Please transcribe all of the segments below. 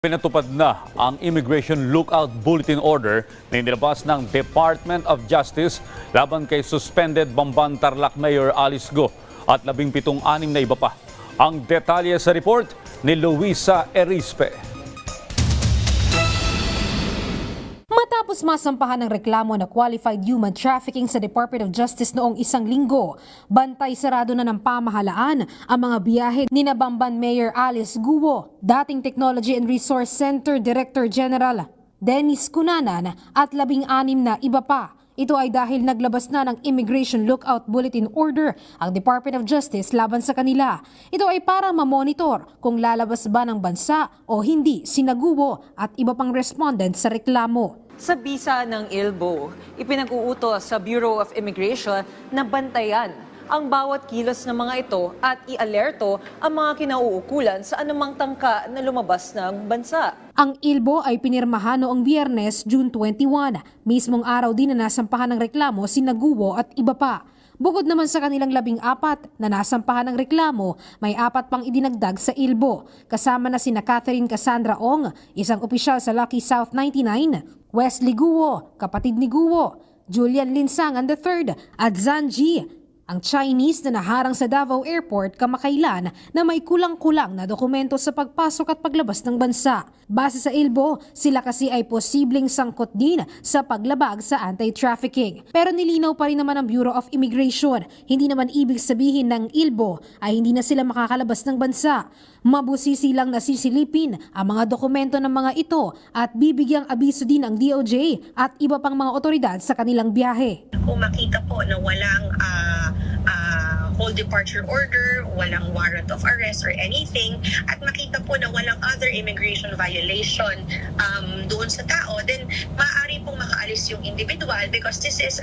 Pinatupad na ang Immigration Lookout Bulletin Order na inilabas ng Department of Justice laban kay suspended Bamban Tarlac Mayor Alice Go at 17 anim na iba pa. Ang detalye sa report ni Luisa Erispe. Matapos masampahan ng reklamo na qualified human trafficking sa Department of Justice noong isang linggo, bantay sarado na ng pamahalaan ang mga biyahe ni Bamban Mayor Alice Guo, dating Technology and Resource Center Director General Dennis Cunanan at 16 na iba pa. Ito ay dahil naglabas na ng Immigration Lookout Bulletin Order ang Department of Justice laban sa kanila. Ito ay para mamonitor kung lalabas ba ng bansa o hindi sina Guo at iba pang respondent sa reklamo. Sa bisa ng ILBO, ipinag-uutos sa Bureau of Immigration na bantayan ang bawat kilos ng mga ito at i-alerto ang mga kinauukulan sa anumang tangka na lumabas ng bansa. Ang ILBO ay pinirmahan noong Biyernes, June 21, mismong araw din na nasampahan ng reklamo sina Guo at iba pa. Bukod naman sa kanilang 14 na nasampahan ng reklamo, may 4 pang idinagdag sa ILBO, kasama na sina Catherine Cassandra Ong, isang opisyal sa Lucky South 99, Wesley Guo, kapatid ni Guo, Julian Linsangan III at Zan Ji, ang Chinese na naharang sa Davao Airport kamakailan na may kulang-kulang na dokumento sa pagpasok at paglabas ng bansa. Base sa ILBO, sila kasi ay posibleng sangkot din sa paglabag sa anti-trafficking. Pero nilinaw pa rin naman ng Bureau of Immigration, hindi naman ibig sabihin ng ILBO ay hindi na sila makakalabas ng bansa. Mabusisi lang nasisilipin ang mga dokumento ng mga ito at bibigyang abiso din ang DOJ at iba pang mga otoridad sa kanilang biyahe. Kung makita po na walang whole departure order, walang warrant of arrest or anything, at makita po na walang other immigration violation doon sa tao, then maaari pong makaalis yung individual because this is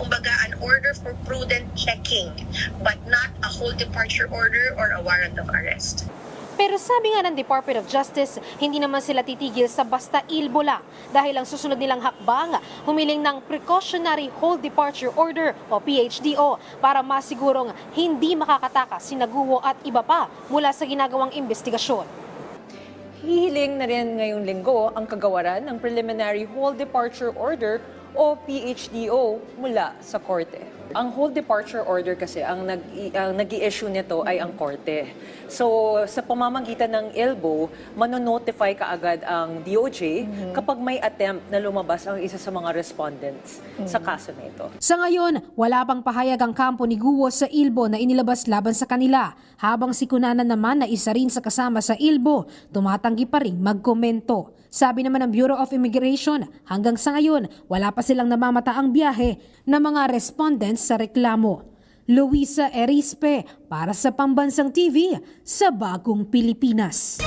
kumbaga an order for prudent checking but not a whole departure order or a warrant of arrest. Pero sabi nga ng Department of Justice, hindi naman sila titigil sa basta ILBO lang dahil ang susunod nilang hakbang, humiling ng Precautionary Hold Departure Order o PHDO para masigurong hindi makakatakas sina Guo at iba pa mula sa ginagawang investigasyon. Hihiling na rin ngayong linggo ang kagawaran ng Preliminary Hold Departure Order o PHDO mula sa korte. Ang hold departure order kasi, ang nag-i-issue nito ay ang korte. So, sa pamamagitan ng ILBO, manonotify kaagad ang DOJ kapag may attempt na lumabas ang isa sa mga respondents sa kaso na ito. Sa ngayon, wala pang pahayag ang kampo ni Guo sa ILBO na inilabas laban sa kanila, habang si Cunanan naman na isa rin sa kasama sa ILBO, tumatanggi pa rin magkomento. Sabi naman ng Bureau of Immigration, hanggang sa ngayon, wala pa silang namamataang biyahe na mga respondents sa reklamo. Luisa Erispe para sa Pambansang TV sa Bagong Pilipinas.